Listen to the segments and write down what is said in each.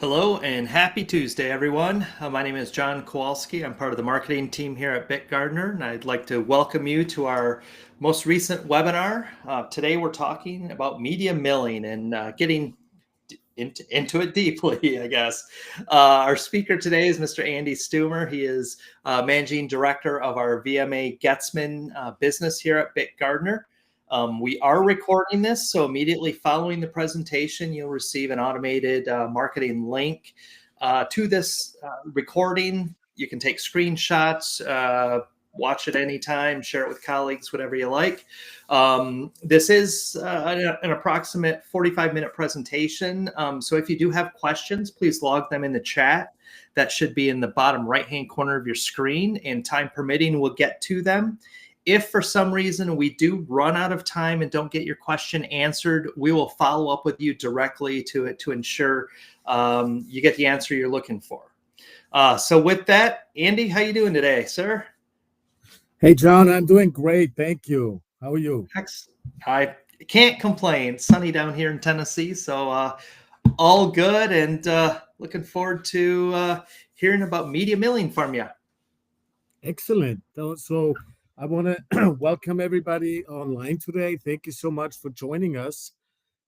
Hello and happy Tuesday, everyone. My name is John Kowalski. I'm part of the marketing team here at Bitgardner, and I'd like to welcome you to our most recent webinar. Today, we're talking about media milling and getting into it deeply, I guess. Our speaker today is Mr. Andy Stumer. He is managing director of our VMA Getzmann business here at Bitgardner. We are recording this, so immediately following the presentation, you'll receive an automated marketing link to this recording. You can take screenshots, watch it anytime, share it with colleagues, whatever you like. This is an approximate 45-minute presentation. So if you do have questions, please log them in the chat. That should be in the bottom right-hand corner of your screen, and time permitting, we'll get to them. If for some reason we do run out of time and don't get your question answered, we will follow up with you directly to ensure you get the answer you're looking for. So with that, Andy, how you doing today, sir? Hey, John, I'm doing great. Thank you. How are you? I can't complain. Sunny down here in Tennessee, so all good, and looking forward to hearing about media milling from you. Excellent. So I want to welcome everybody online today. Thank you so much for joining us.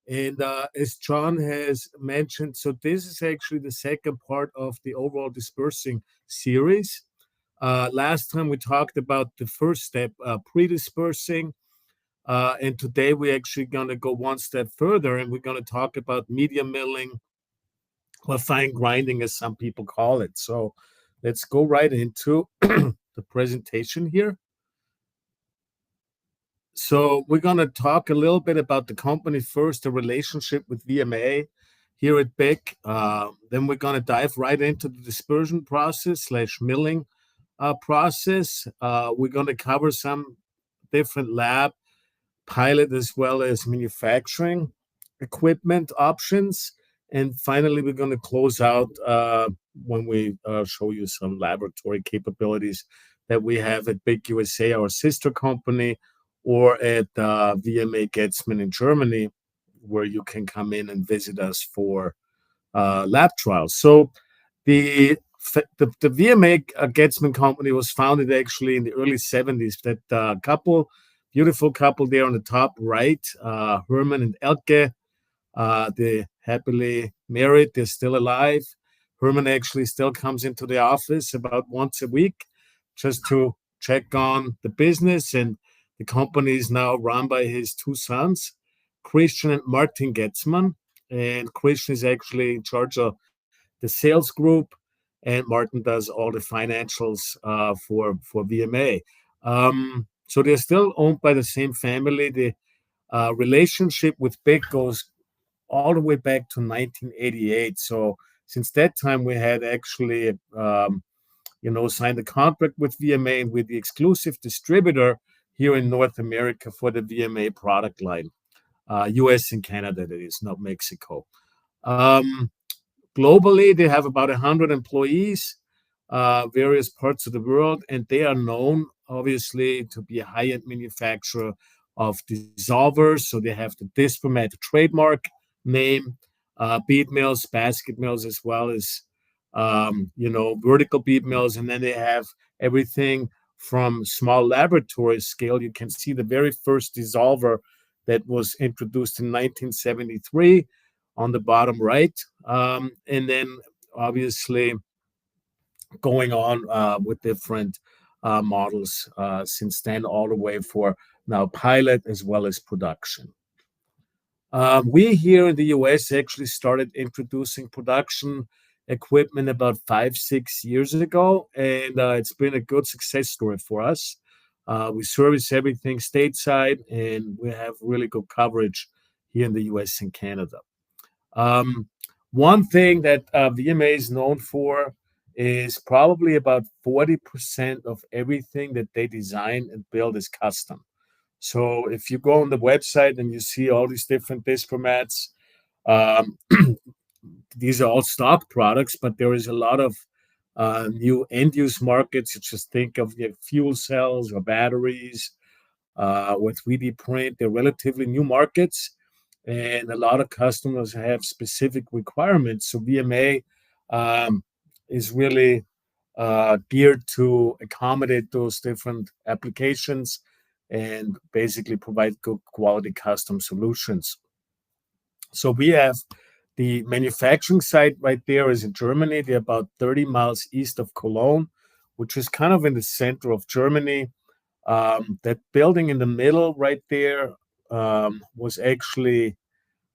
And as John has mentioned, so this is actually the second part of the overall dispersing series. Last time we talked about the first step, pre-dispersing. And today we're actually going to go one step further and we're going to talk about media milling or fine grinding, as some people call it. So let's go right into the presentation here. So we're going to talk a little bit about the company first, the relationship with VMA here at BIC. Then we're going to dive right into the dispersion process / milling process. We're going to cover some different lab, pilot, as well as manufacturing equipment options. And finally, we're going to close out when we show you some laboratory capabilities that we have at BIC USA, our sister company, or at VMA Getzmann in Germany, where you can come in and visit us for lab trials. So the VMA Getzmann company was founded actually in the early 70s. That beautiful couple there on the top right, Herman and Elke, they're happily married. They're still alive. Herman actually still comes into the office about once a week just to check on the business. And the company is now run by his two sons, Christian and Martin Getzmann. And Christian is actually in charge of the sales group, and Martin does all the financials for VMA. So they're still owned by the same family. The relationship with BIC goes all the way back to 1988. So since that time, we had actually, signed a contract with VMA and with the exclusive distributor here in North America for the VMA product line, US and Canada, that is, not Mexico. Globally, they have about 100 employees, various parts of the world, and they are known, obviously, to be a high-end manufacturer of dissolvers. So they have the Dispersion trademark name, bead mills, basket mills, as well as vertical bead mills, and then they have everything from small laboratory scale. You can see the very first dissolver that was introduced in 1973 on the bottom right, and then obviously going on with different models since then, all the way for now pilot as well as production. We here in the US actually started introducing production equipment about 5-6 years ago, and it's been a good success story for us. We service everything stateside, and we have really good coverage here in the US and Canada. One thing that VMA is known for is probably about 40% of everything that they design and build is custom. So if you go on the website and you see all these different diplomats, these are all stock products, but there is a lot of new end-use markets. You just think of the fuel cells or batteries with 3D print. They're relatively new markets. and a lot of customers have specific requirements. So VMA is really geared to accommodate those different applications and basically provide good quality custom solutions. So we have the manufacturing site right there is in Germany. They're about 30 miles east of Cologne, which is kind of in the center of Germany. That building in the middle right there was actually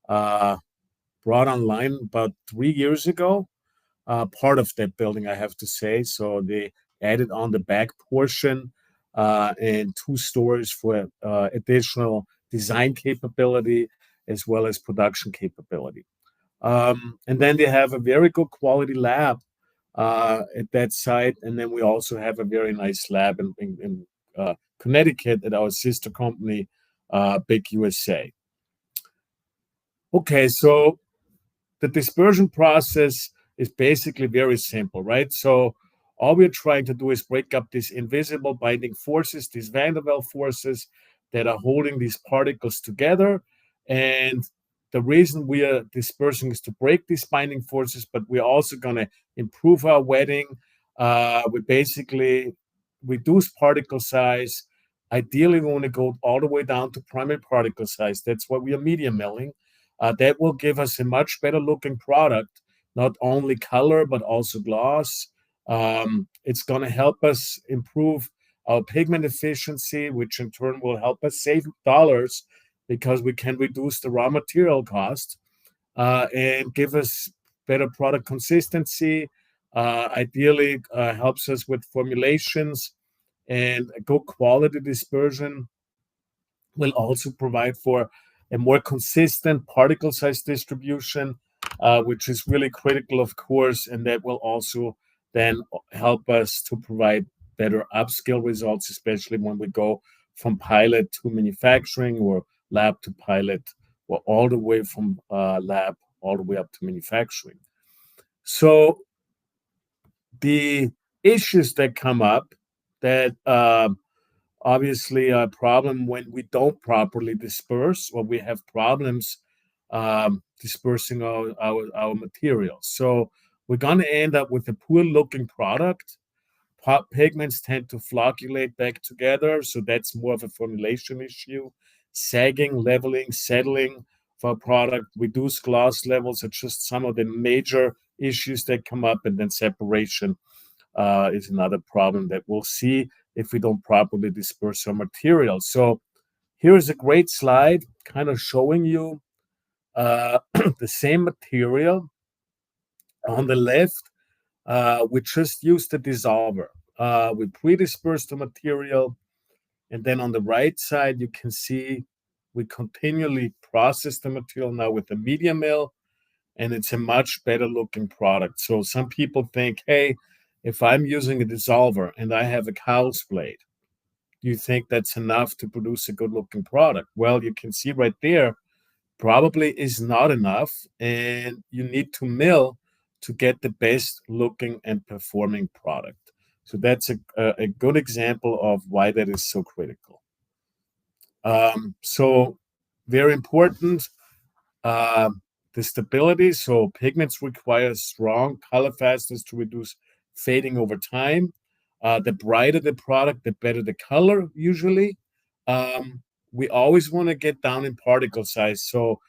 uh, brought online about 3 years ago. Part of that building, I have to say. So they added on the back portion and 2 stories for additional design capability as well as production capability. And then they have a very good quality lab at that site. And then we also have a very nice lab in Connecticut at our sister company, Big USA. Okay, so the dispersion process is basically very simple, right? So all we're trying to do is break up these invisible binding forces, these Van der Waals forces that are holding these particles together. And the reason we are dispersing is to break these binding forces, but we're also going to improve our wetting. We basically reduce particle size. Ideally, we want to go all the way down to primary particle size. That's why we are media milling. That will give us a much better looking product, not only color, but also gloss. It's going to help us improve our pigment efficiency, which in turn will help us save dollars because we can reduce the raw material cost and give us better product consistency. Ideally, helps us with formulations and a good quality dispersion will also provide for a more consistent particle size distribution, which is really critical, of course, and that will also then help us to provide better upscale results, especially when we go from pilot to manufacturing or lab to pilot, or all the way from lab all the way up to manufacturing. So the issues that come up that obviously a problem when we don't properly disperse or we have problems dispersing our materials. So we're going to end up with a poor looking product. Pigments tend to flocculate back together, so that's more of a formulation issue. Sagging, leveling, settling for a product, reduced gloss levels are just some of the major issues that come up, and then separation is another problem that we'll see if we don't properly disperse our material. So here's a great slide kind of showing you the same material. On the left, we just used the dissolver. We pre-dispersed the material, and then on the right side, you can see we continually process the material now with the media mill, and it's a much better looking product. So some people think, hey, if I'm using a dissolver and I have a cowl's blade, do you think that's enough to produce a good looking product? Well, you can see right there, probably is not enough, and you need to mill to get the best looking and performing product. So that's a good example of why that is so critical. So very important, the stability. So pigments require strong color fastness to reduce fading over time. The brighter the product, the better the color usually. We always want to get down in particle size. So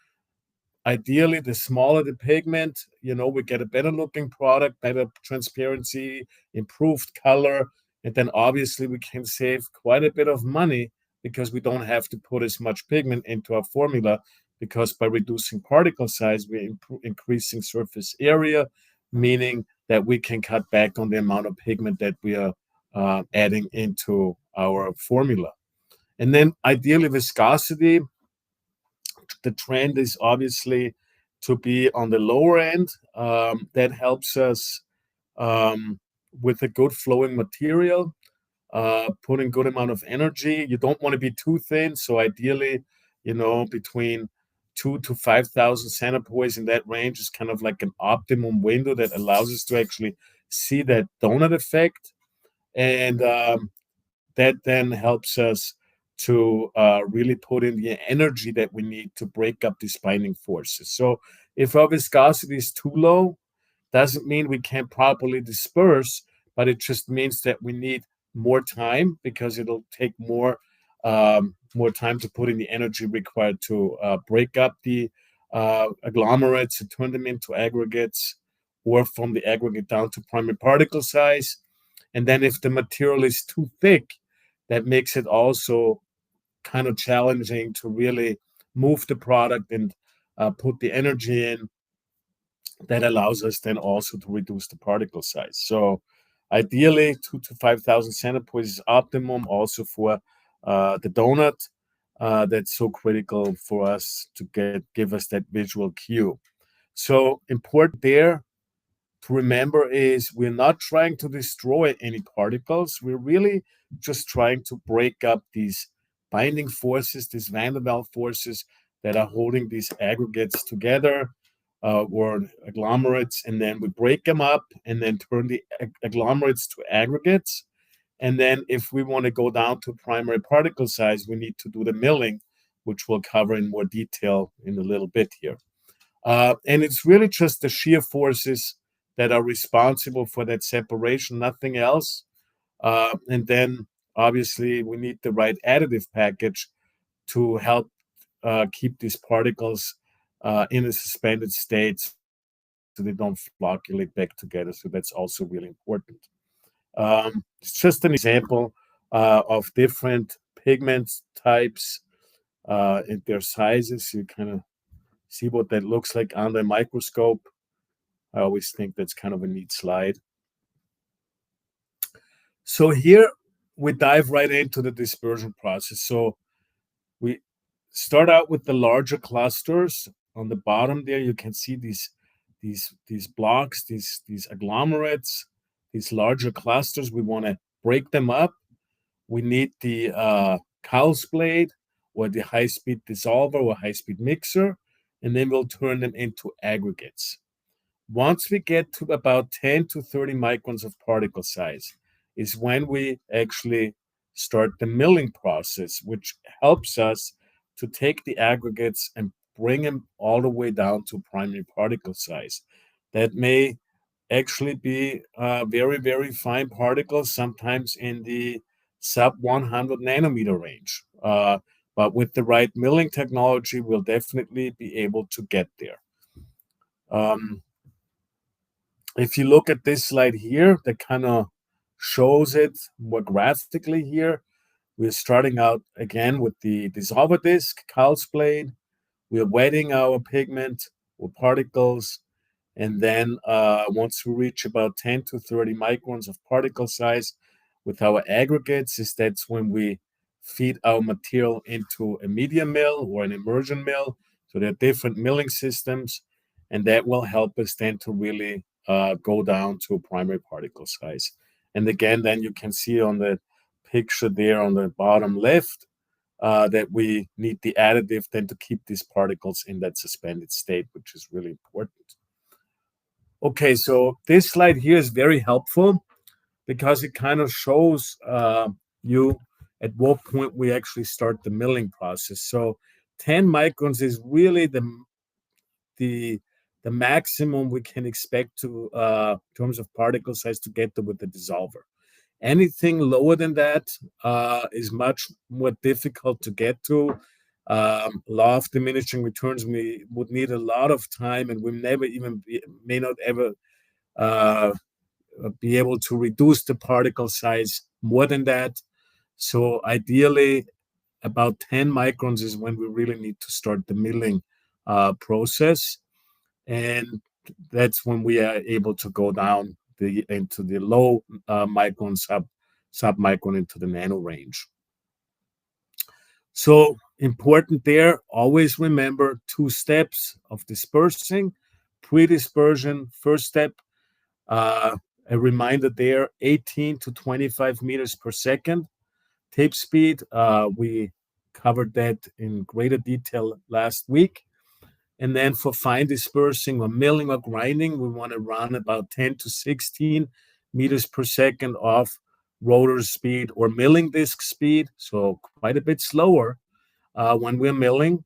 ideally, the smaller the pigment, we get a better looking product, better transparency, improved color, and then obviously we can save quite a bit of money because we don't have to put as much pigment into our formula, because by reducing particle size, we're increasing surface area, meaning that we can cut back on the amount of pigment that we are adding into our formula. And then ideally viscosity, the trend is obviously to be on the lower end. That helps us with a good flowing material, putting good amount of energy. You don't want to be too thin, so ideally, between 2,000 to 5,000 centipoise in that range is kind of like an optimum window that allows us to actually see that donut effect, and that then helps us to really put in the energy that we need to break up these binding forces. So if our viscosity is too low, doesn't mean we can't properly disperse, but it just means that we need more time because it'll take more time to put in the energy required to break up the agglomerates and turn them into aggregates, or from the aggregate down to primary particle size. And then if the material is too thick, that makes it also kind of challenging to really move the product and put the energy in. That allows us then also to reduce the particle size. So ideally, 2 to 5,000 centipoise is optimum also for the donut. That's so critical for us to give us that visual cue. So important there to remember is we're not trying to destroy any particles. We're really just trying to break up these binding forces, these van der Waals forces that are holding these aggregates together or agglomerates, and then we break them up and then turn the agglomerates to aggregates. And then if we want to go down to primary particle size, we need to do the milling, which we'll cover in more detail in a little bit here. And it's really just the shear forces that are responsible for that separation, nothing else. And then obviously we need the right additive package to help keep these particles in a suspended state so they don't flocculate back together. So that's also really important. It's just an example of different pigment types and their sizes. You kind of see what that looks like under a microscope. I always think that's kind of a neat slide. So here we dive right into the dispersion process. So we start out with the larger clusters. On the bottom there, you can see these blocks, these agglomerates, these larger clusters. We want to break them up. We need the cow's blade or the high-speed dissolver or high-speed mixer, and then we'll turn them into aggregates. Once we get to about 10 to 30 microns of particle size is when we actually start the milling process, which helps us to take the aggregates and bring them all the way down to primary particle size. That may actually be very, very fine particles, sometimes in the sub 100 nanometer range. But with the right milling technology, we'll definitely be able to get there. If you look at this slide here, that kind of shows it more graphically here. We're starting out again with the dissolver disc, cow's blade. We're wetting our pigment with particles. And then once we reach about 10 to 30 microns of particle size with our aggregates, that's when we feed our material into a media mill or an immersion mill. So there are different milling systems, and that will help us then to really go down to primary particle size. And again, then you can see on the picture there on the bottom left that we need the additive then to keep these particles in that suspended state, which is really important. Okay, so this slide here is very helpful because it kind of shows you at what point we actually start the milling process. So 10 microns is really the maximum we can expect to in terms of particle size to get to with the dissolver. Anything lower than that is much more difficult to get to. Law of diminishing returns would need a lot of time, and we may not ever be able to reduce the particle size more than that. So ideally, about 10 microns is when we really need to start the milling process. And that's when we are able to go down into the low micron, sub-micron into the nano range. So important there, always remember 2 steps of dispersing. Pre-dispersion, first step, a reminder there, 18 to 25 meters per second. Tape speed, we covered that in greater detail last week. And then for fine dispersing or milling or grinding, we want to run about 10 to 16 meters per second off rotor speed or milling disc speed, so quite a bit slower when we're milling.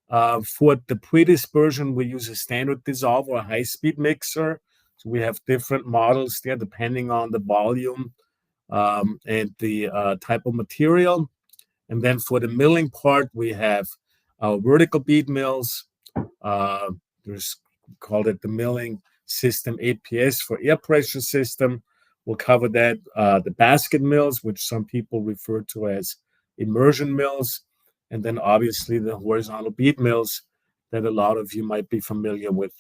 For the pre-dispersion, we use a standard dissolver or a high-speed mixer. So we have different models there depending on the volume and the type of material. And then for the milling part, we have our vertical bead mills. There's called it the milling system APS for air pressure system. We'll cover that. The basket mills, which some people refer to as immersion mills, and then obviously the horizontal bead mills that a lot of you might be familiar with.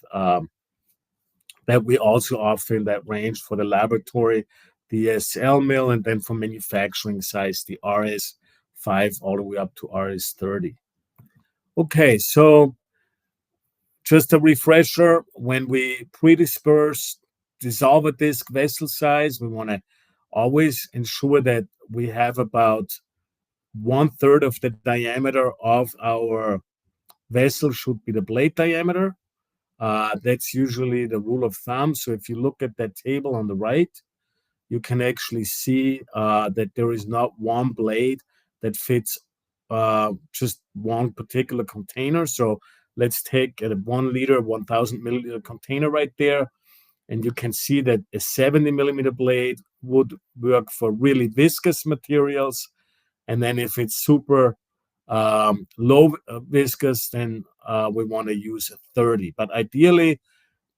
That we also offer in that range for the laboratory, the SL mill, and then for manufacturing size, the RS5 all the way up to RS30. Okay, so just a refresher, when we pre-disperse, dissolve a disc vessel size, we want to always ensure that we have about 1/3 of the diameter of our vessel should be the blade diameter. That's usually the rule of thumb. So if you look at that table on the right, you can actually see that there is not one blade that fits just one particular container. So let's take a 1 liter, 1,000 milliliter container right there. And you can see that a 70 millimeter blade would work for really viscous materials. And then if it's super low viscous, then we want to use a 30. But ideally,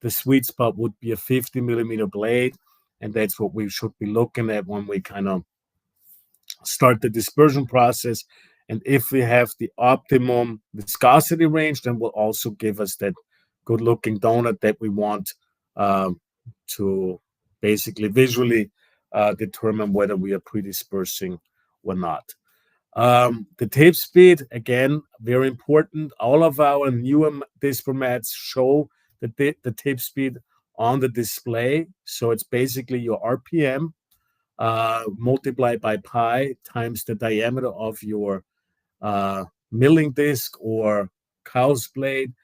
the sweet spot would be a 50 millimeter blade. And that's what we should be looking at when we kind of start the dispersion process. And if we have the optimum viscosity range, then will also give us that good looking donut that we want to basically visually determine whether we are pre-dispersing or not. The tape speed, again, very important. All of our newer disper mats show the tape speed on the display. So it's basically your RPM multiplied by pi times the diameter of your milling disc or cow's blade.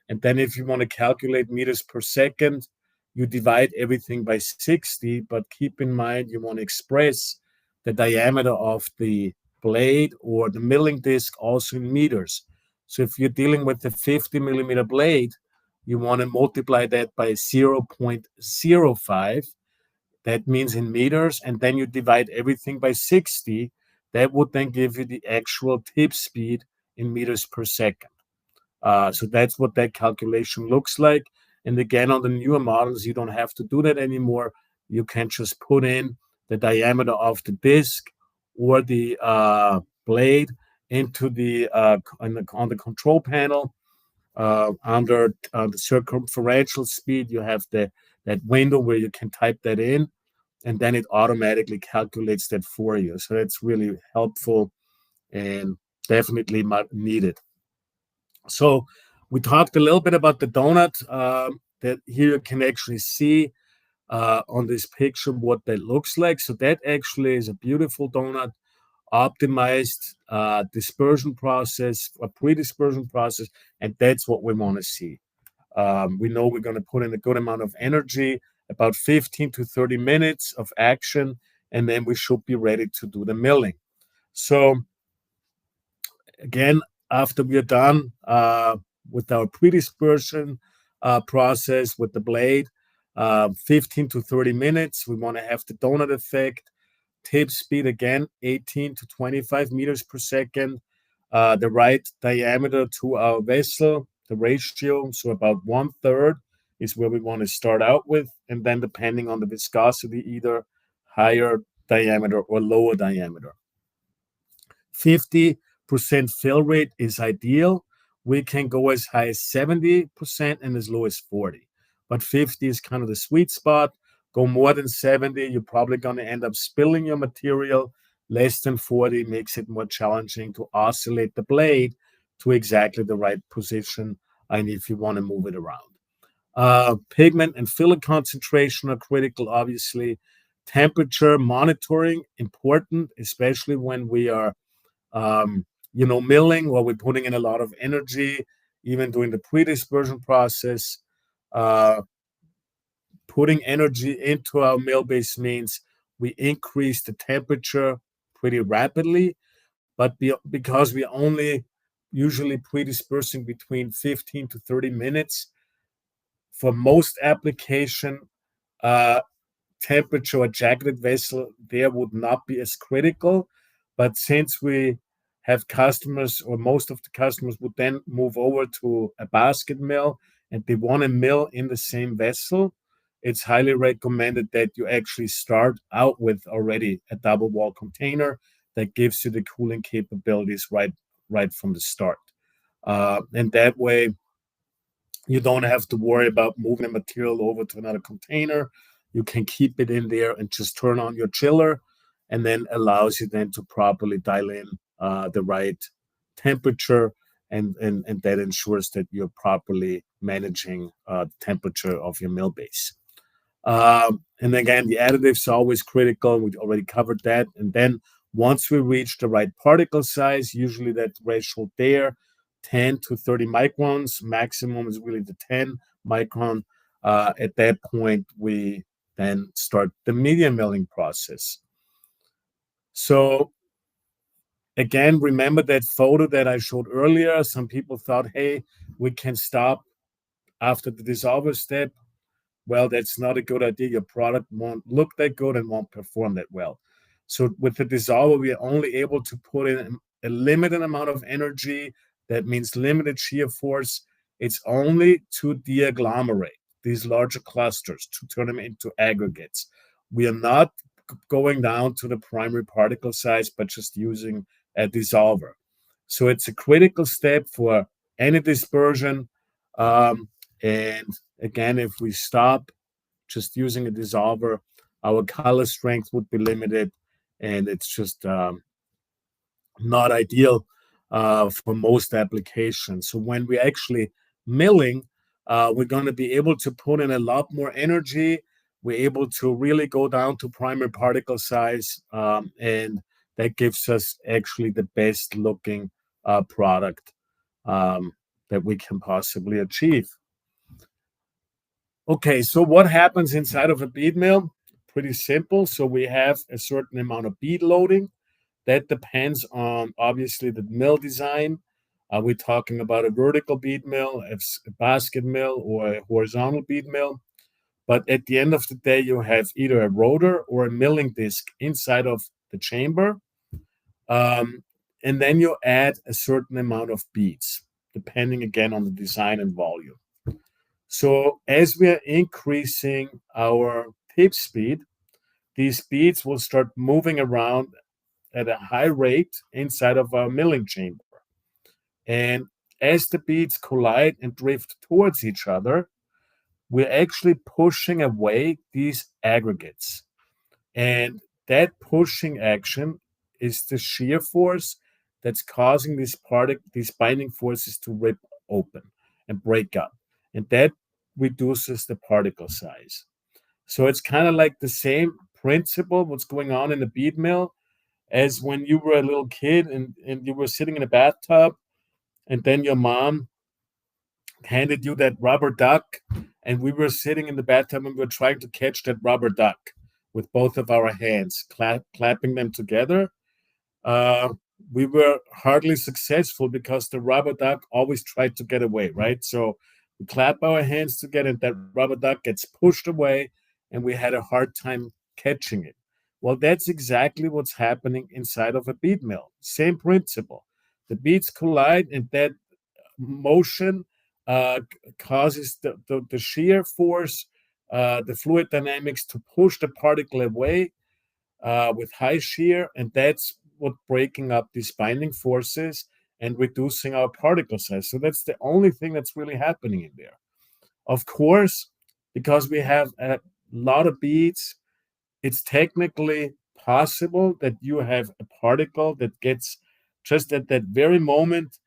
And then if you want to calculate meters per second, you divide everything by 60, but keep in mind you want to express the diameter of the blade or the milling disc also in meters. So if you're dealing with a 50 millimeter blade, you want to multiply that by 0.05. That means in meters, and then you divide everything by 60. That would then give you the actual tip speed in meters per second. So that's what that calculation looks like. And again, on the newer models, you don't have to do that anymore. You can just put in the diameter of the disc or the blade into the on the control panel. Under the circumferential speed, you have that window where you can type that in, and then it automatically calculates that for you. So that's really helpful and definitely needed. So we talked a little bit about the donut that here you can actually see on this picture what that looks like. So that actually is a beautiful donut, optimized dispersion process, a pre-dispersion process, and that's what we want to see. We know we're going to put in a good amount of energy, about 15 to 30 minutes of action, and then we should be ready to do the milling. So again, after we are done with our pre-dispersion process with the blade, 15 to 30 minutes, we want to have the donut effect. Tip speed, again, 18 to 25 meters per second. The right diameter to our vessel, the ratio, so about 1/3 is where we want to start out with. And then depending on the viscosity, either higher diameter or lower diameter. 50% fill rate is ideal. We can go as high as 70% and as low as 40. But 50 is kind of the sweet spot. Go more than 70, you're probably going to end up spilling your material. Less than 40 makes it more challenging to oscillate the blade to exactly the right position, and if you want to move it around. Pigment and filler concentration are critical, obviously. Temperature monitoring, important, especially when we are milling, while we're putting in a lot of energy, even during the pre-dispersion process. Putting energy into our mill base means we increase the temperature pretty rapidly, but because we only usually pre-dispersing between 15 to 30 minutes, for most application, uh, temperature or jacketed vessel there would not be as critical. But since we have customers, or most of the customers would then move over to a basket mill and they want to mill in the same vessel, it's highly recommended that you actually start out with already a double wall container that gives you the cooling capabilities right from the start. And that way, you don't have to worry about moving the material over to another container. You can keep it in there and just turn on your chiller, and then allows you then to properly dial in the right temperature, and that ensures that you're properly managing the temperature of your mill base. And again, the additives are always critical. We already covered that. And then once we reach the right particle size, usually that threshold there, 10 to 30 microns, maximum is really the 10 micron. At that point, we then start the medium milling process. So again, remember that photo that I showed earlier? Some people thought, hey, we can stop after the dissolver step. Well, that's not a good idea. Your product won't look that good and won't perform that well. So with the dissolver, we are only able to put in a limited amount of energy. That means limited shear force. It's only to deagglomerate these larger clusters, to turn them into aggregates. We are not going down to the primary particle size, but just using a dissolver. So it's a critical step for any dispersion. And again, if we stop just using a dissolver, our color strength would be limited, and it's just not ideal for most applications. So when we're actually milling, we're going to be able to put in a lot more energy. We're able to really go down to primary particle size, and that gives us actually the best looking product that we can possibly achieve. Okay, so what happens inside of a bead mill? Pretty simple. So we have a certain amount of bead loading. That depends on obviously the mill design. Are we talking about a vertical bead mill, a basket mill, or a horizontal bead mill? But at the end of the day, you have either a rotor or a milling disc inside of the chamber. And then you add a certain amount of beads, depending again on the design and volume. So as we are increasing our tip speed, these beads will start moving around at a high rate inside of our milling chamber. And as the beads collide and drift towards each other, we're actually pushing away these aggregates. And that pushing action is the shear force that's causing these binding forces to rip open and break up. And that reduces the particle size. So it's kind of like the same principle, what's going on in the bead mill, as when you were a little kid and you were sitting in a bathtub, and then your mom handed you that rubber duck, and we were sitting in the bathtub and we were trying to catch that rubber duck with both of our hands, clapping them together. uh, we were hardly successful because the rubber duck always tried to get away, right? So we clap our hands together and that rubber duck gets pushed away, and we had a hard time catching it. Well, that's exactly what's happening inside of a bead mill. Same principle. The beads collide, and that motion causes the shear force, the fluid dynamics to push the particle away with high shear, and that's what breaking up these binding forces and reducing our particle size. So that's the only thing that's really happening in there. Of course, because we have a lot of beads, it's technically possible that you have a particle that gets just at that very moment,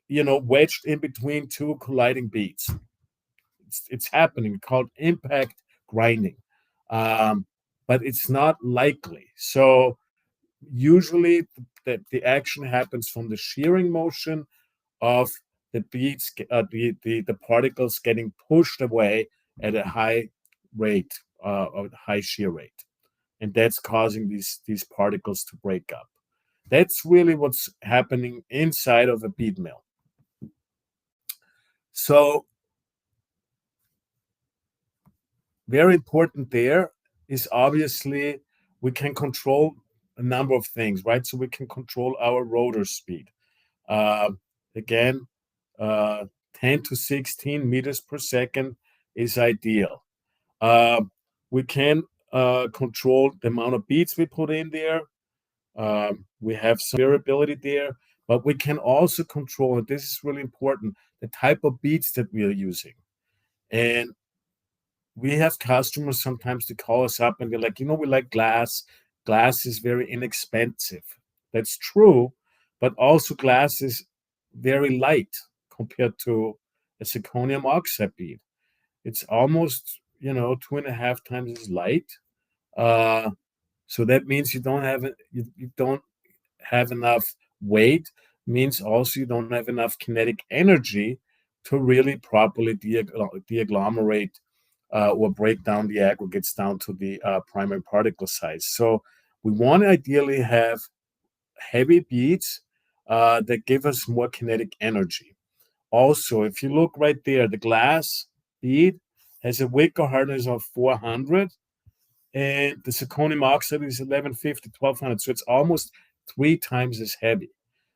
wedged in between two colliding beads. It's happening, called impact grinding. Um, but it's not likely. So usually the action happens from the shearing motion of the beads, the particles getting pushed away at a high rate, or high shear rate. and that's causing these particles to break up. That's really what's happening inside of a bead mill. So very important there is obviously we can control a number of things, right? So we can control our rotor speed. Uh, again, uh, 10 to 16 meters per second is ideal. Uh, we can control the amount of beads we put in there. We have some variability there, but we can also control, and this is really important, the type of beads that we are using. And we have customers sometimes to call us up and they're like, we like glass. Glass is very inexpensive. That's true, but also glass is very light compared to a zirconium oxide bead. It's almost, 2.5 times as light. Uh, so that means you don't have enough weight. Means also you don't have enough kinetic energy to really properly de-agglomerate or break down the aggregates down to the primary particle size. So we want to ideally have heavy beads that give us more kinetic energy. Also, if you look right there, the glass bead has a Wicker hardness of 400, and the zirconium oxide is 1150, 1200. So it's almost 3 times as heavy.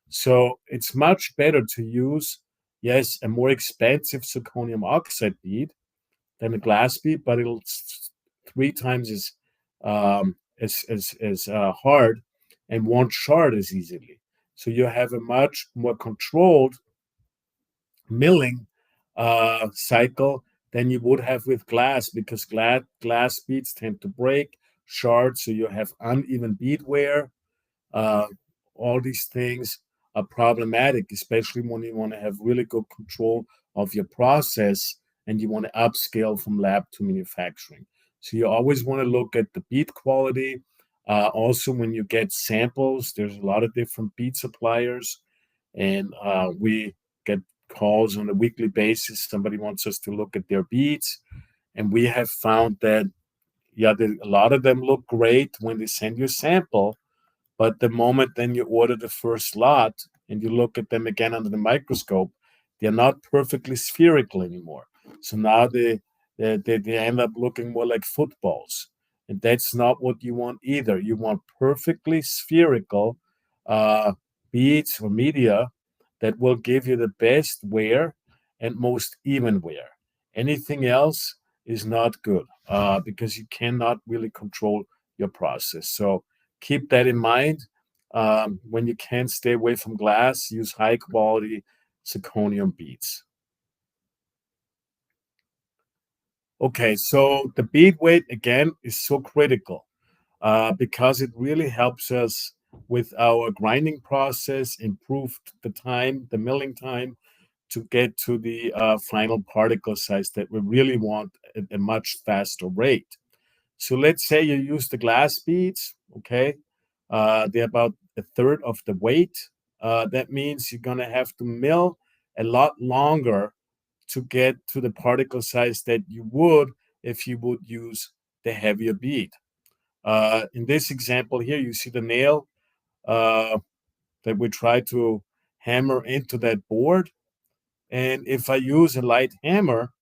So it's much better to use, yes, a more expensive zirconium oxide bead than a glass bead, but it'll 3 times as hard and won't shard as easily. So you have a much more controlled milling cycle than you would have with glass, because glass beads tend to break, shard, so you have uneven bead wear. Uh, all these things are problematic, especially when you want to have really good control of your process and you want to upscale from lab to manufacturing. So you always want to look at the bead quality. Also, when you get samples, there's a lot of different bead suppliers, and we get calls on a weekly basis. Somebody wants us to look at their beads, and we have found that, yeah, a lot of them look great when they send you a sample, but the moment then you order the first lot and you look at them again under the microscope, they're not perfectly spherical anymore. So now they end up looking more like footballs. And that's not what you want either. You want perfectly spherical uh, beads or media that will give you the best wear and most even wear. Anything else is not good because you cannot really control your process. So keep that in mind. When you can stay away from glass, use high quality zirconium beads. Okay, so the bead weight again is so critical because it really helps us with our grinding process, improved the milling time to get to the final particle size that we really want at a much faster rate. So let's say you use the glass beads, okay? They're about a third of the weight. That means you're gonna have to mill a lot longer to get to the particle size that you would if you would use the heavier bead. In this example here, you see the nail uh, that we try to hammer into that board. And if I use a light hammer,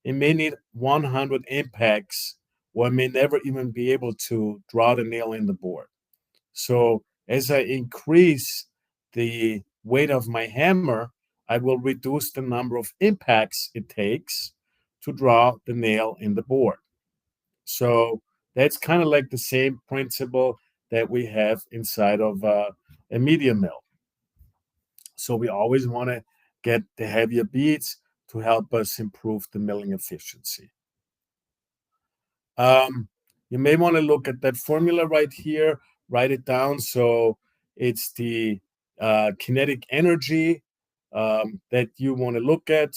it may need 100 impacts, or I may never even be able to draw the nail in the board. So as I increase the weight of my hammer, I will reduce the number of impacts it takes to draw the nail in the board. So that's kind of like the same principle that we have inside of a media mill. So we always want to get the heavier beads to help us improve the milling efficiency. Um, you may want to look at that formula right here, write it down. So it's the kinetic energy that you want to look at.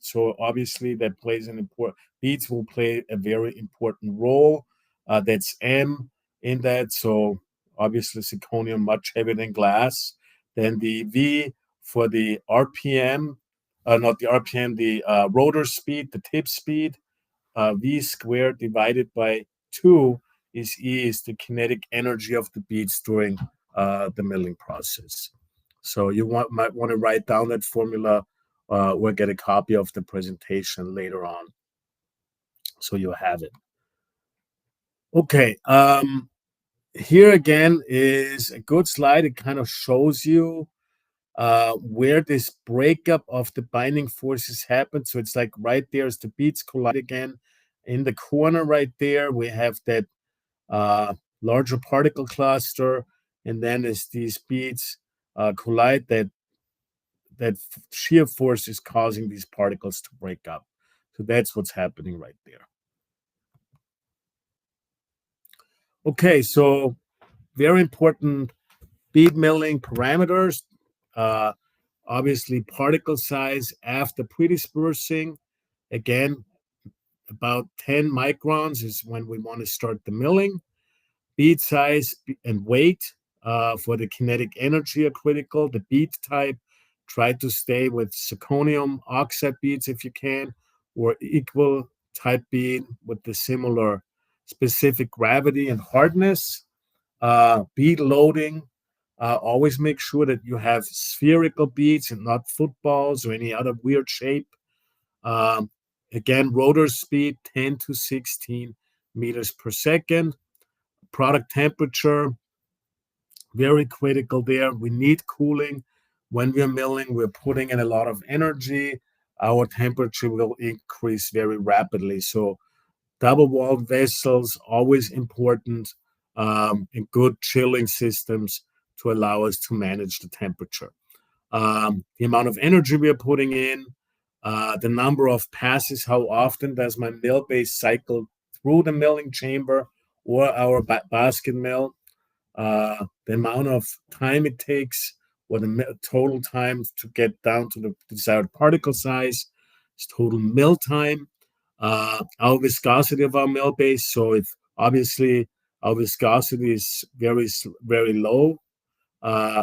So obviously that plays an important, beads will play a very important role. That's M in that. So obviously zirconium much heavier than glass. Then the V for the RPM, not the RPM, the rotor speed, the tip speed. V squared divided by 2 is E is the kinetic energy of the beads during the milling process. So you might want to write down that formula or get a copy of the presentation later on, so you have it. Okay, here again is a good slide. It kind of shows you where this breakup of the binding forces happen. So it's like right there as the beads collide again. In the corner right there, we have that larger particle cluster, and then as these beads collide, that shear force is causing these particles to break up. So that's what's happening right there. Okay, so very important bead milling parameters. Obviously, particle size after pre-dispersing. Again, about 10 microns is when we want to start the milling. Bead size and weight for the kinetic energy are critical. The bead type, try to stay with zirconium oxide beads if you can, or equal type bead with the similar specific gravity and hardness. Bead loading, always make sure that you have spherical beads and not footballs or any other weird shape. Again, rotor speed 10 to 16 meters per second. Product temperature, very critical there. We need cooling. When we're milling, we're putting in a lot of energy. Our temperature will increase very rapidly. So double-walled vessels, always important, and good chilling systems to allow us to manage the temperature. The amount of energy we are putting in, the number of passes, how often does my mill base cycle through the milling chamber or our basket mill, the amount of time it takes, or the total time to get down to the desired particle size, is total mill time, our viscosity of our mill base. So if obviously our viscosity is very, very low,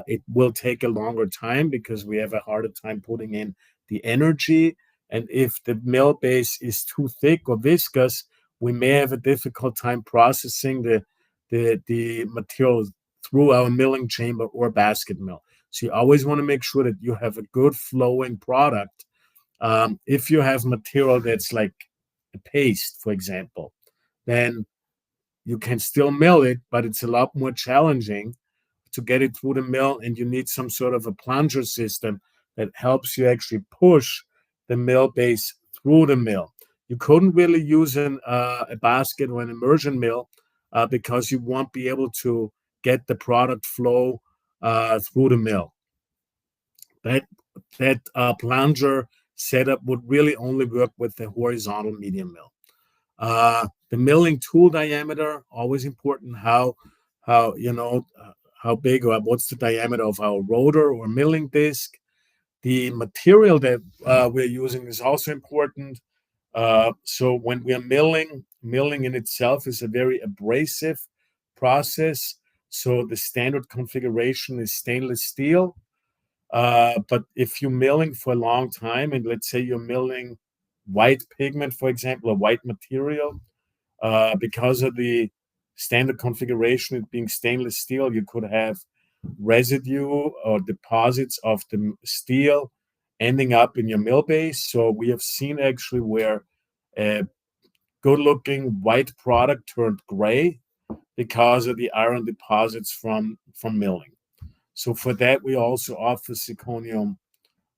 it will take a longer time because we have a harder time putting in the energy. And if the mill base is too thick or viscous, we may have a difficult time processing the material through our milling chamber or basket mill. So you always want to make sure that you have a good flowing product. If you have material that's like a paste, for example, then you can still mill it, but it's a lot more challenging to get it through the mill, and you need some sort of a plunger system that helps you actually push the mill base through the mill. You couldn't really use a basket or an immersion mill because you won't be able to get the product flow through the mill. That plunger setup would really only work with the horizontal medium mill. The milling tool diameter, always important. How big or what's the diameter of our rotor or milling disc. The material that we're using is also important. So when we are milling in itself is a very abrasive process. So the standard configuration is stainless steel. But if you're milling for a long time, and let's say you're milling white pigment, for example, or white material, because of the standard configuration, it being stainless steel, you could have residue or deposits of the steel ending up in your mill base. So we have seen actually where a good-looking white product turned gray because of the iron deposits from milling. So for that, we also offer zirconium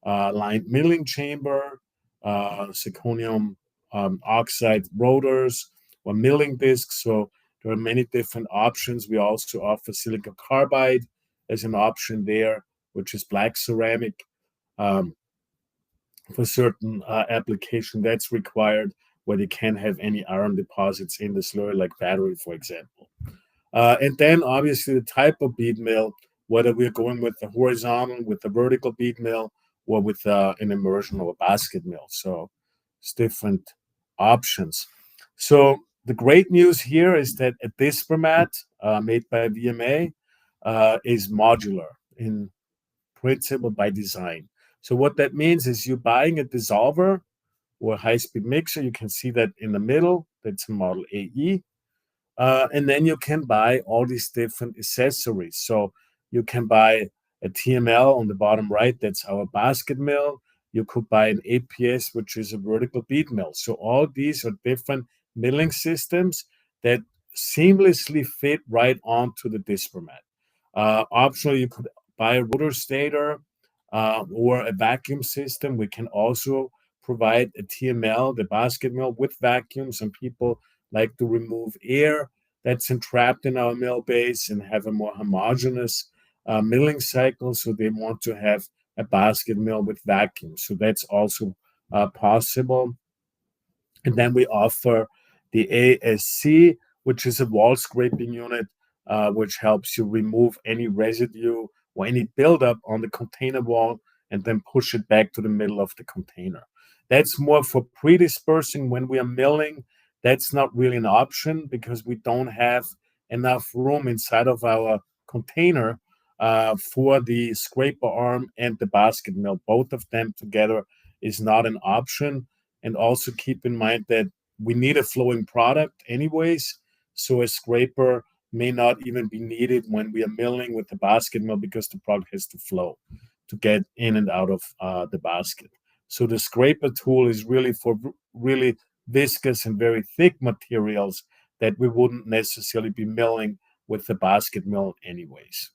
lined milling chamber, zirconium oxide rotors, or milling discs. So there are many different options. We also offer silicon carbide as an option there, which is black ceramic. For certain application that's required where they can't have any iron deposits in the slurry, like battery, for example. And then obviously the type of bead mill, whether we're going with the horizontal, with the vertical bead mill, or with an immersion or a basket mill. So it's different options. So the great news here is that a Dispermat made by VMA is modular in principle by design. So what that means is you're buying a dissolver or a high-speed mixer. You can see that in the middle. That's a Model AE. And then you can buy all these different accessories. So you can buy a TML on the bottom right, that's our basket mill. You could buy an APS, which is a vertical bead mill. So all these are different milling systems that seamlessly fit right onto the Dispermat. Optionally, you could buy a rotor stator or a vacuum system. We can also provide a TML, the basket mill, with vacuum. Some people like to remove air that's entrapped in our mill base and have a more homogeneous milling cycle. So they want to have a basket mill with vacuum. So that's also possible. And then we offer the ASC, which is a wall scraping unit, which helps you remove any residue or any buildup on the container wall and then push it back to the middle of the container. That's more for pre-dispersing. When we are milling, that's not really an option because we don't have enough room inside of our container for the scraper arm and the basket mill. Both of them together is not an option. And also keep in mind that we need a flowing product anyways. So a scraper may not even be needed when we are milling with the basket mill because the product has to flow to get in and out of the basket. So the scraper tool is really for really viscous and very thick materials that we wouldn't necessarily be milling with the basket mill anyways.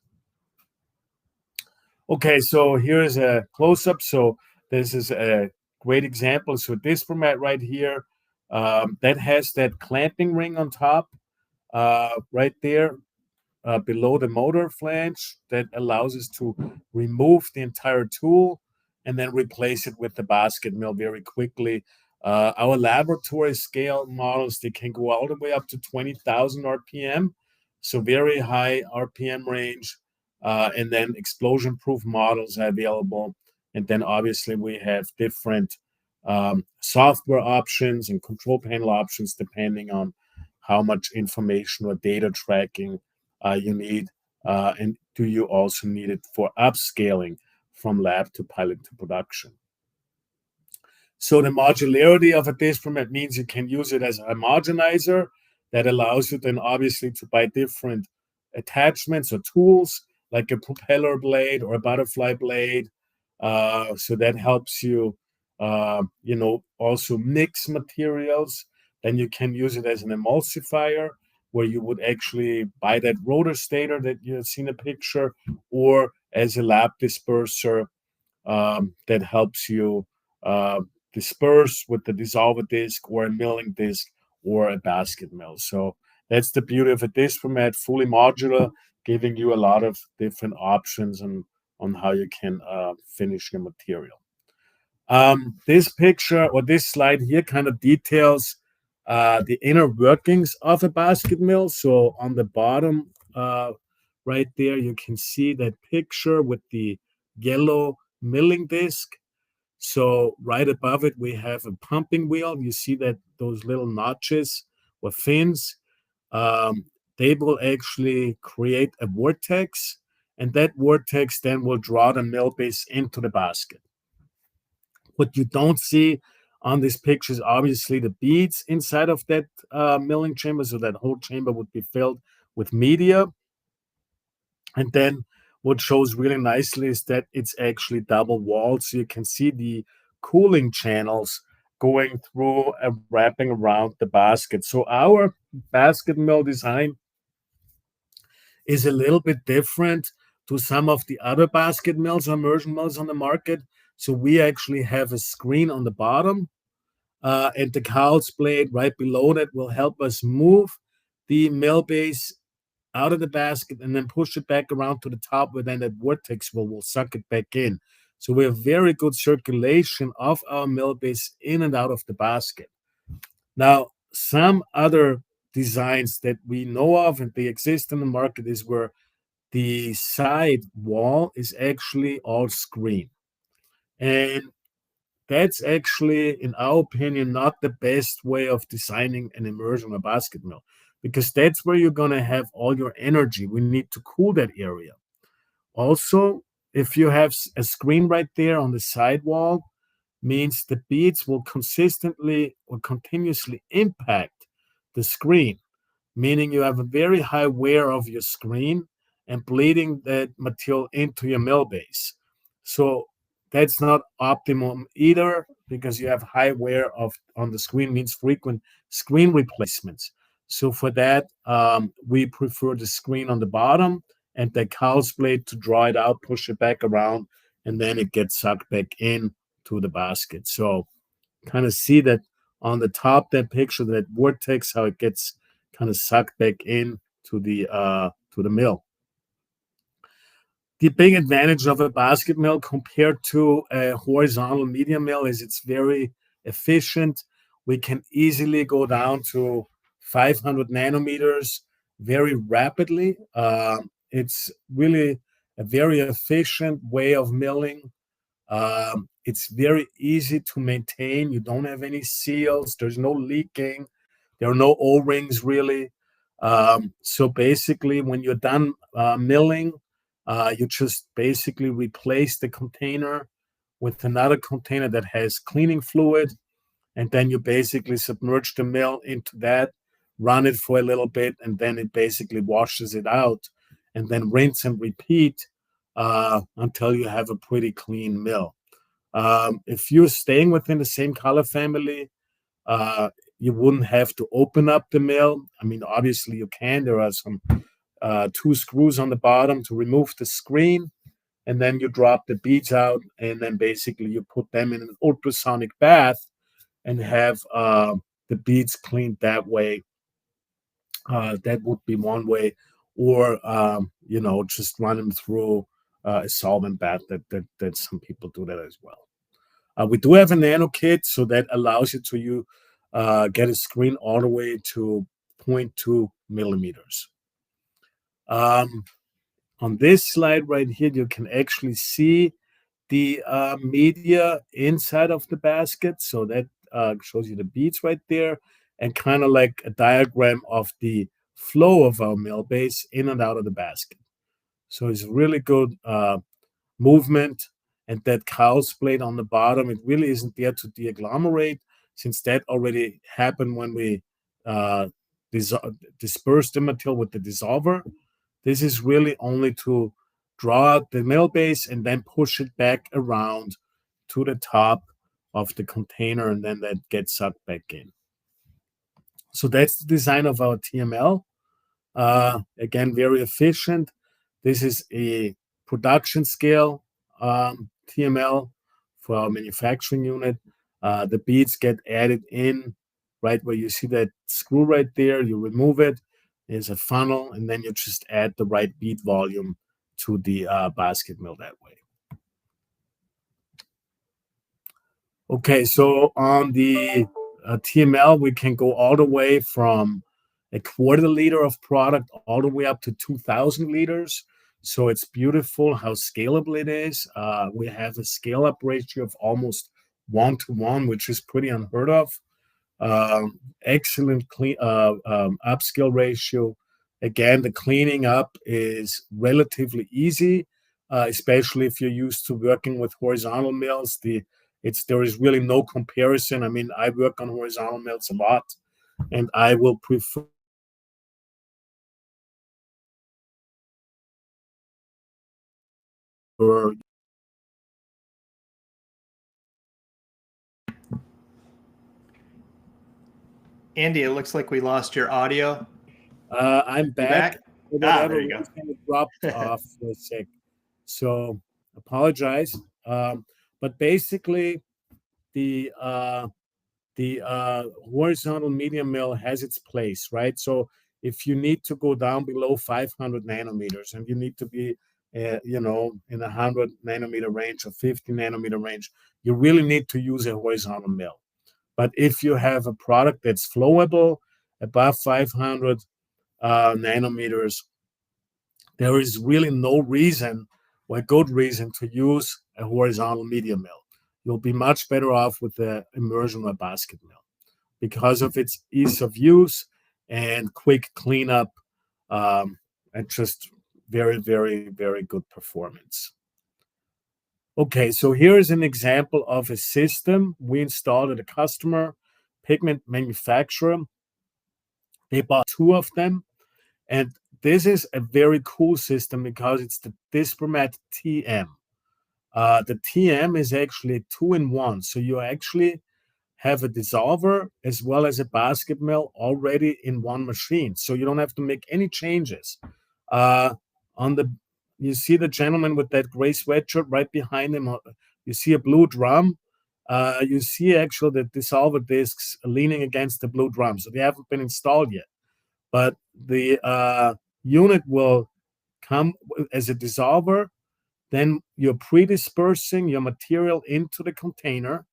Okay, so here's a close-up. So this is a great example. So this format right here, that has that clamping ring on top, right there, below the motor flange that allows us to remove the entire tool and then replace it with the basket mill very quickly. Our laboratory scale models, they can go all the way up to 20,000 RPM, so very high RPM range. And then explosion proof models are available. And then obviously we have different software options and control panel options depending on how much information or data tracking you need, and do you also need it for upscaling from lab to pilot to production. So the modularity of a Dispermat means you can use it as a homogenizer that allows you then obviously to buy different attachments or tools like a propeller blade or a butterfly blade. So that helps you, also mix materials. Then you can use it as an emulsifier where you would actually buy that rotor stator that you have seen a picture, or as a lab disperser that helps you disperse with the dissolver disc or a milling disc or a basket mill. So that's the beauty of a disc format, fully modular, giving you a lot of different options on how you can finish your material. This picture or this slide here kind of details the inner workings of a basket mill. So on the bottom right there, you can see that picture with the yellow milling disc. So right above it, we have a pumping wheel. You see that those little notches or fins, they will actually create a vortex, and that vortex then will draw the mill base into the basket. What you don't see on this picture is obviously the beads inside of that milling chamber. So that whole chamber would be filled with media. And then what shows really nicely is that it's actually double walled. So you can see the cooling channels going through and wrapping around the basket. So our basket mill design is a little bit different to some of the other basket mills or immersion mills on the market. So we actually have a screen on the bottom, and the cowls blade right below that will help us move the mill base out of the basket and then push it back around to the top where then that vortex will suck it back in. So we have very good circulation of our mill base in and out of the basket. Now, some other designs that we know of and they exist in the market is where the side wall is actually all screen. And that's actually, in our opinion, not the best way of designing an immersion or basket mill, because that's where you're going to have all your energy. We need to cool that area. Also, if you have a screen right there on the side wall, means the beads will consistently or continuously impact the screen. meaning you have a very high wear of your screen and bleeding that material into your mill base. So that's not optimum either, because you have high wear of on the screen, means frequent screen replacements. So for that, we prefer the screen on the bottom and the cow's blade to draw it out, push it back around, and then it gets sucked back in to the basket. So kind of see that on the top, that picture, that vortex, how it gets kind of sucked back in to the mill. The big advantage of a basket mill compared to a horizontal media mill is it's very efficient. We can easily go down to 500 nanometers very rapidly. It's really a very efficient way of milling. It's very easy to maintain. You don't have any seals. There's no leaking. There are no O-rings really. So basically, when you're done milling, you just basically replace the container with another container that has cleaning fluid, and then you basically submerge the mill into that, run it for a little bit, and then it basically washes it out, and then rinse and repeat until you have a pretty clean mill. If you're staying within the same color family, you wouldn't have to open up the mill. I mean, obviously you can. There are some two screws on the bottom to remove the screen, and then you drop the beads out, and then basically you put them in an ultrasonic bath and have the beads cleaned that way. That would be one way, or just run them through a solvent bath. That some people do that as well. We do have a nano kit, so that allows you to get a screen all the way to 0.2 millimeters. On this slide right here, you can actually see the media inside of the basket. So that shows you the beads right there, and kind of like a diagram of the flow of our mill base in and out of the basket. So it's really good movement. And that cow's blade on the bottom, it really isn't there to deagglomerate, since that already happened when we disperse the material with the dissolver. This is really only to draw out the mill base and then push it back around to the top of the container, and then that gets sucked back in. So that's the design of our TML. Again, very efficient. This is a production scale TML for our manufacturing unit. The beads get added in right where you see that screw right there. You remove it. There's a funnel, and then you just add the right bead volume to the basket mill that way. Okay, so on the TML, we can go all the way from a quarter liter of product all the way up to 2,000 liters. So it's beautiful how scalable it is. We have a scale-up ratio of almost 1-to-1, which is pretty unheard of. Excellent upscale ratio. Again, the cleaning up is relatively easy, especially if you're used to working with horizontal mills. There is really no comparison. I mean, I work on horizontal mills a lot, and I will prefer Andy, it looks like we lost your audio. I'm back. For whatever there you go. Kind of dropped off for a sec. So apologize. But basically, the horizontal medium mill has its place, right? So if you need to go down below 500 nanometers and you need to be, in 100 nanometer range or 50 nanometer range, you really need to use a horizontal mill. But if you have a product that's flowable above 500 nanometers, there is really no reason or good reason to use a horizontal media mill. You'll be much better off with the immersion or basket mill because of its ease of use and quick cleanup, and just very, very, very good performance. Okay, so here is an example of a system we installed at a customer, pigment manufacturer. They bought two of them. And this is a very cool system because it's the Dispermat TM. The TM is actually 2-in-1. So you actually have a dissolver as well as a basket mill already in one machine. So you don't have to make any changes. On the You see the gentleman with that gray sweatshirt right behind him. You see a blue drum. You see actually the dissolver discs leaning against the blue drum. So they haven't been installed yet. But the unit will come as a dissolver. Then you're pre-dispersing your material into the container.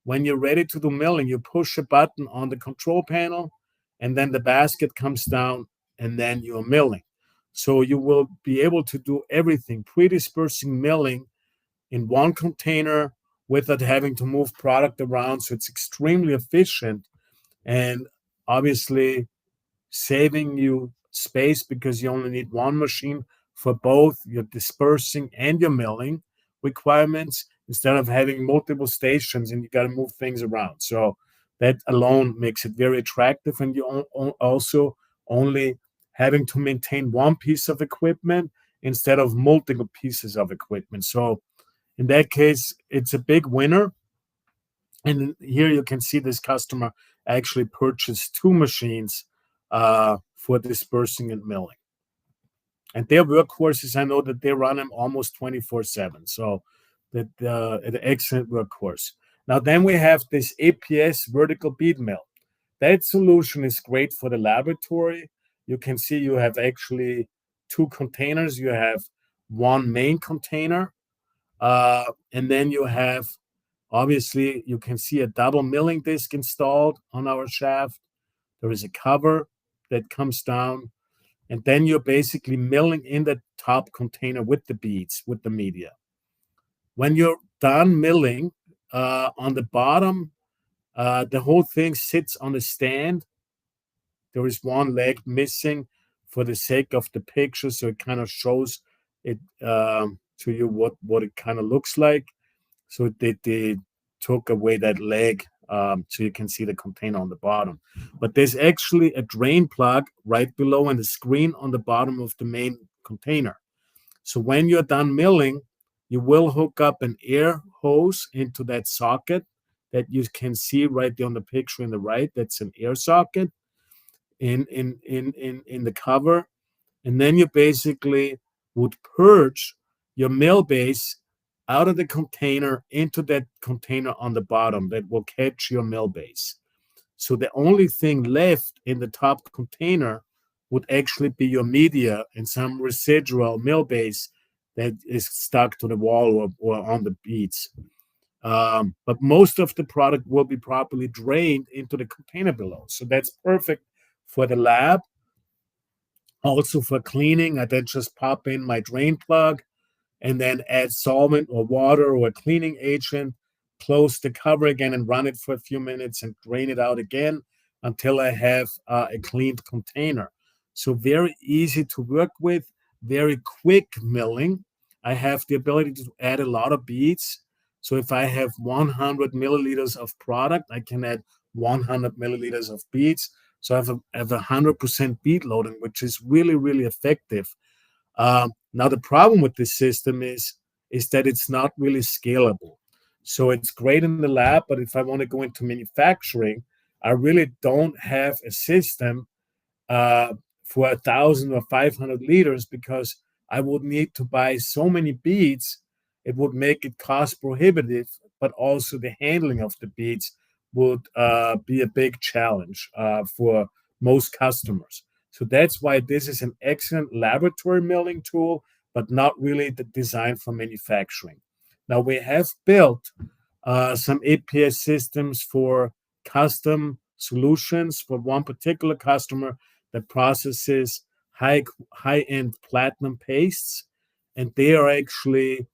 When you're ready to do milling, you push a button on the control panel, and then the basket comes down, and then you're milling. So you will be able to do everything, pre-dispersing, milling in one container without having to move product around. So it's extremely efficient and obviously saving you space because you only need one machine for both your dispersing and your milling requirements instead of having multiple stations and you got to move things around. So that alone makes it very attractive, and you also only having to maintain one piece of equipment instead of multiple pieces of equipment. So in that case, it's a big winner. And here you can see this customer actually purchased two machines for dispersing and milling. And their workhorses, I know that they run them almost 24/7. So that an excellent workhorse. Now then we have this APS vertical bead mill. That solution is great for the laboratory. You can see you have actually two containers. You have one main container, and then you have, obviously, you can see a double milling disc installed on our shaft. There is a cover that comes down, and then you're basically milling in the top container with the beads, with the media. When you're done milling, on the bottom, the whole thing sits on a stand. There is one leg missing for the sake of the picture, so it kind of shows it to you what it kind of looks like. So they took away that leg so you can see the container on the bottom. But there's actually a drain plug right below and the screen on the bottom of the main container. So when you're done milling, you will hook up an air hose into that socket that you can see right there on the picture in the right. That's an air socket in the cover. And then you basically would purge your mill base out of the container into that container on the bottom that will catch your mill base. So the only thing left in the top container would actually be your media and some residual mill base that is stuck to the wall or on the beads. But most of the product will be properly drained into the container below. So that's perfect for the lab. Also for cleaning, I then just pop in my drain plug and then add solvent or water or a cleaning agent, close the cover again and run it for a few minutes and drain it out again until I have a cleaned container. So very easy to work with, very quick milling. I have the ability to add a lot of beads. So if I have 100 milliliters of product, I can add 100 milliliters of beads. So I have 100% bead loading, which is really, really effective. Now, the problem with this system is that it's not really scalable. So it's great in the lab, but if I want to go into manufacturing, I really don't have a system for 1,000 or 500 liters because I would need to buy so many beads. It would make it cost prohibitive, but also the handling of the beads would be a big challenge for most customers. So that's why this is an excellent laboratory milling tool, but not really designed for manufacturing. Now, we have built some APS systems for custom solutions for one particular customer that processes high-end platinum pastes, and they are actually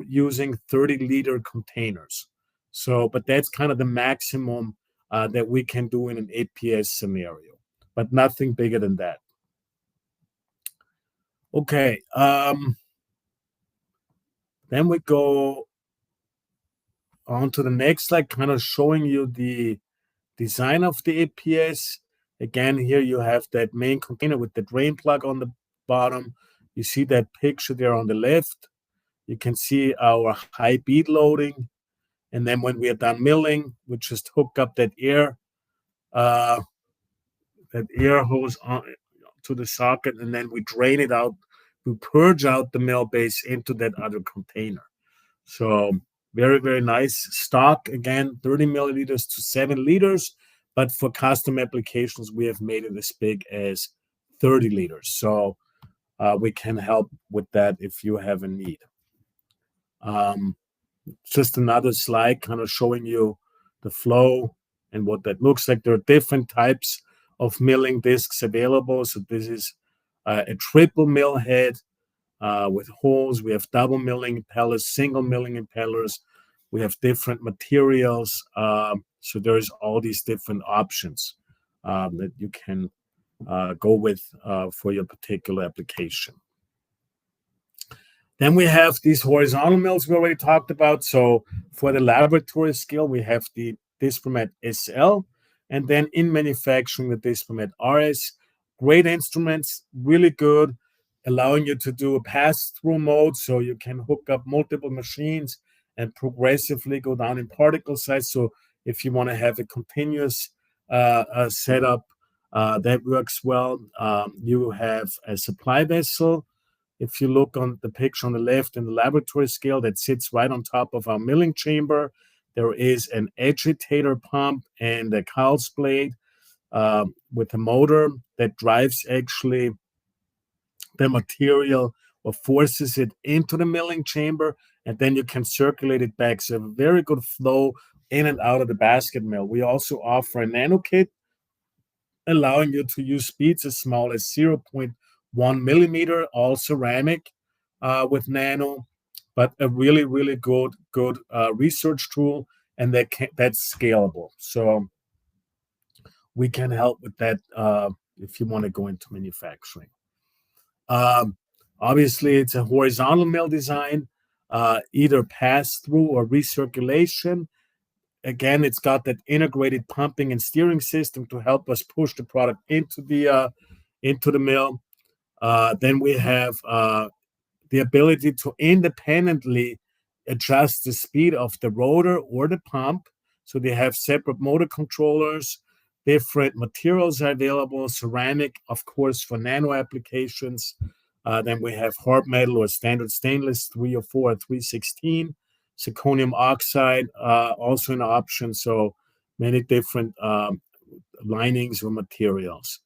using 30-liter containers. So, but that's kind of the maximum that we can do in an APS scenario, but nothing bigger than that. Okay, then we go on to the next slide, kind of showing you the design of the APS. Again, here you have that main container with the drain plug on the bottom. You see that picture there on the left. You can see our high bead loading. And then when we are done milling, we just hook up uh, that air hose on to the socket, and then we drain it out. We purge out the mill base into that other container. So very, very nice stock. Again, 30 milliliters to 7 liters. But for custom applications, we have made it as big as 30 liters. So we can help with that if you have a need. Just another slide kind of showing you the flow and what that looks like. There are different types of milling discs available. So this is a triple mill head with holes. We have double milling impellers, single milling impellers. We have different materials. So there's all these different options that you can go with for your particular application. Then we have these horizontal mills we already talked about. So for the laboratory scale, we have the Dispersion SL, and then in manufacturing, the Dispersion RS. Great instruments, really good, allowing you to do a pass-through mode, so you can hook up multiple machines and progressively go down in particle size. So if you want to have a continuous setup, that works well. You have a supply vessel. If you look on the picture on the left in the laboratory scale, that sits right on top of our milling chamber. There is an agitator pump and a cowls blade with a motor that drives actually the material or forces it into the milling chamber, and then you can circulate it back. So a very good flow in and out of the basket mill. We also offer a nano kit, allowing you to use speeds as small as 0.1 millimeter, all ceramic with nano, but a really, really good research tool, and that's scalable. So we can help with that if you want to go into manufacturing. Obviously, it's a horizontal mill design, either pass-through or recirculation. Again, it's got that integrated pumping and steering system to help us push the product into the mill. Then we have the ability to independently adjust the speed of the rotor or the pump. So they have separate motor controllers. Different materials are available. Ceramic, of course, for nano applications. Then we have hard metal or standard stainless 304 or 316. Zirconium oxide, also an option. So many different linings or materials.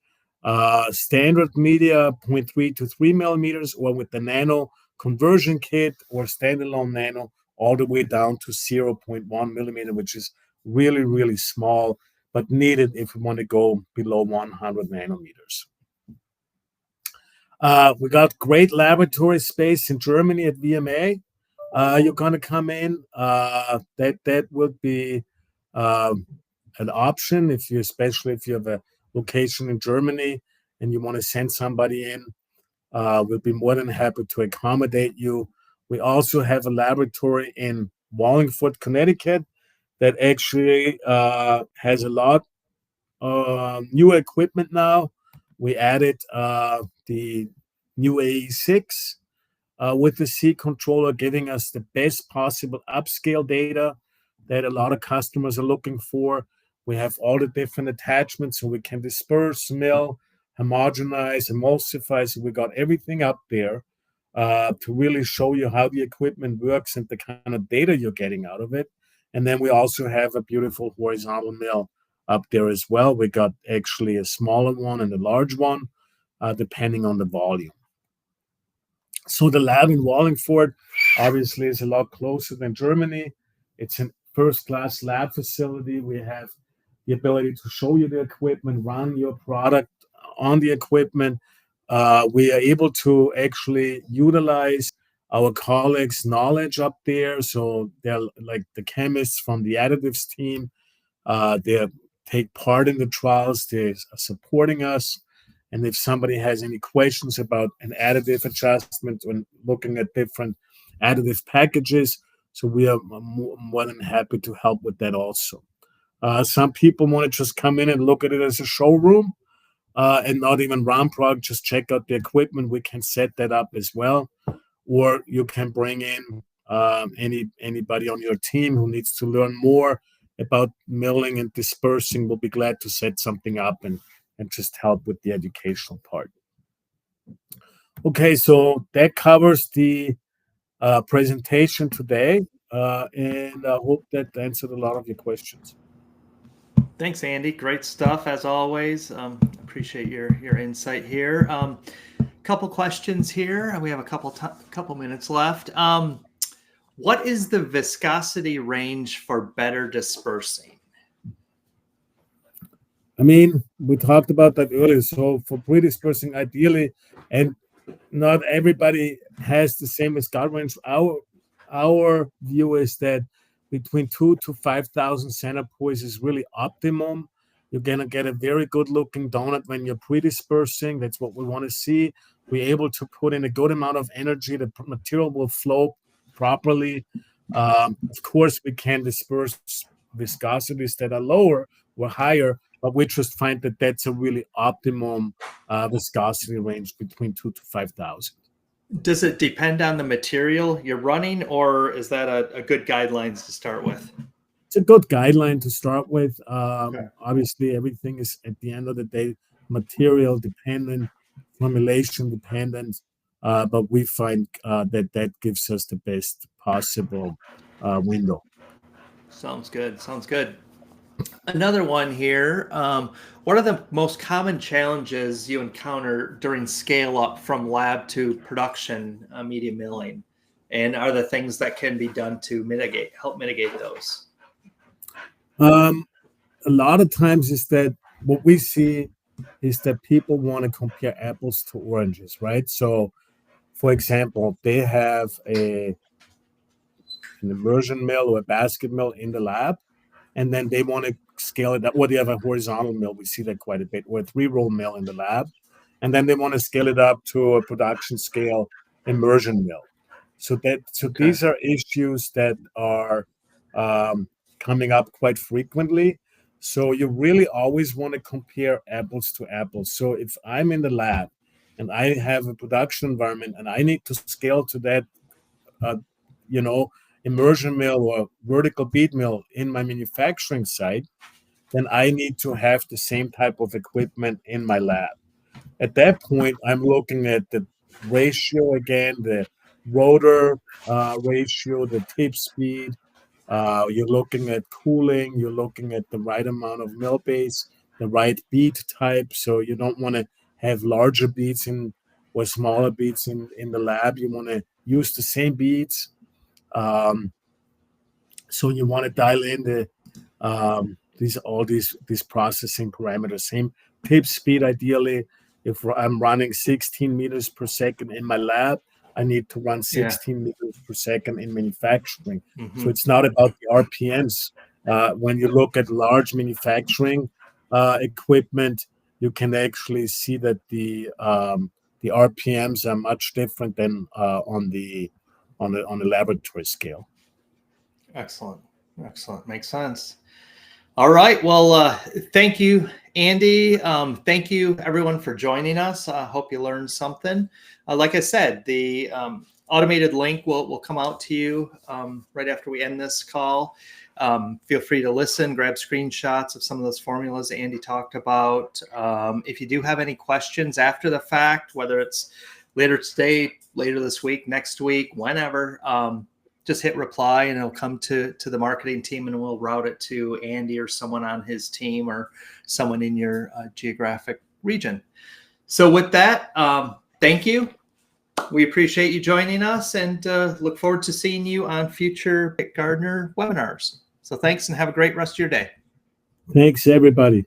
Standard media 0.3 to 3 millimeters, or with the nano conversion kit or standalone nano, all the way down to 0.1 millimeter, which is really, really small, but needed if we want to go below 100 nanometers. We got great laboratory space in Germany at VMA. You're going to come in. That would be an option especially if you have a location in Germany and you want to send somebody in. We'll be more than happy to accommodate you. We also have a laboratory in Wallingford, Connecticut, that actually has a lot new equipment now. We added the new AE6 with the C controller, giving us the best possible upscale data that a lot of customers are looking for. We have all the different attachments, so we can disperse, mill, homogenize, emulsify. So we got everything up there to really show you how the equipment works and the kind of data you're getting out of it. And then we also have a beautiful horizontal mill up there as well. We got actually a smaller one and a large one, depending on the volume. So the lab in Wallingford obviously is a lot closer than Germany. It's a first-class lab facility. We have the ability to show you the equipment, run your product on the equipment. We are able to actually utilize our colleagues' knowledge up there. So they're like the chemists from the additives team. They take part in the trials. They're supporting us. And if somebody has any questions about an additive adjustment or looking at different additive packages, so we are more than happy to help with that also. Some people want to just come in and look at it as a showroom. and not even run prog, just check out the equipment. We can set that up as well. Or you can bring in anybody on your team who needs to learn more about milling and dispersing. We'll be glad to set something up and just help with the educational part. Okay, so that covers the presentation today, and I hope that answered a lot of your questions. Thanks, Andy. Great stuff as always. Appreciate your insight here. Couple questions here. We have a couple minutes left. What is the viscosity range for better dispersing? I mean, we talked about that earlier. So for pre-dispersing, ideally, and not everybody has the same viscosity range. Our view is that between 2,000 to 5,000 centipoise is really optimum. You're gonna get a very good looking donut when you're pre-dispersing. That's what we want to see. We're able to put in a good amount of energy. The material will flow properly. Of course, we can disperse viscosities that are lower or higher, but we just find that that's a really optimum viscosity range between 2,000 to 5,000. Does it depend on the material you're running, or is that a good guidelines to start with? It's a good guideline to start with. Okay. Obviously, everything is at the end of the day material dependent, formulation dependent, but we find that gives us the best possible window. Sounds good. Sounds good. Another one here. What are the most common challenges you encounter during scale up from lab to production media milling? And are there things that can be done to help mitigate those? A lot of times is that what we see is that people want to compare apples to oranges, right? So, for example, they have an immersion mill or a basket mill in the lab, and then they want to scale it up. Or they have a horizontal mill. We see that quite a bit, or a 3-roll mill in the lab, and then they want to scale it up to a production scale immersion mill. So these are issues that are coming up quite frequently. So you really always want to compare apples to apples. So if I'm in the lab and I have a production environment and I need to scale to that, immersion mill or vertical bead mill in my manufacturing site, then I need to have the same type of equipment in my lab. At that point, I'm looking at the ratio again, the rotor ratio, the tip speed. You're looking at cooling. You're looking at the right amount of mill base, the right bead type. So you don't want to have larger beads or smaller beads in the lab. You want to use the same beads. So you want to dial in these processing parameters. Same tip speed, ideally. If I'm running 16 meters per second in my lab, I need to run 16 meters per second in manufacturing. Mm-hmm. So it's not about the RPMs. When you look at large manufacturing equipment, you can actually see that the RPMs are much different than on the laboratory scale. Excellent. Makes sense. All right. Well, thank you, Andy. Thank you, everyone, for joining us. I hope you learned something. Like I said, the automated link will come out to you right after we end this call. Feel free to listen, grab screenshots of some of those formulas Andy talked about. If you do have any questions after the fact, whether it's later today, later this week, next week, whenever, just hit reply and it'll come to the marketing team and we'll route it to Andy or someone on his team or someone in your geographic region. So with that, thank you. We appreciate you joining us and look forward to seeing you on future Bic Gardner webinars. So thanks and have a great rest of your day. Thanks, everybody.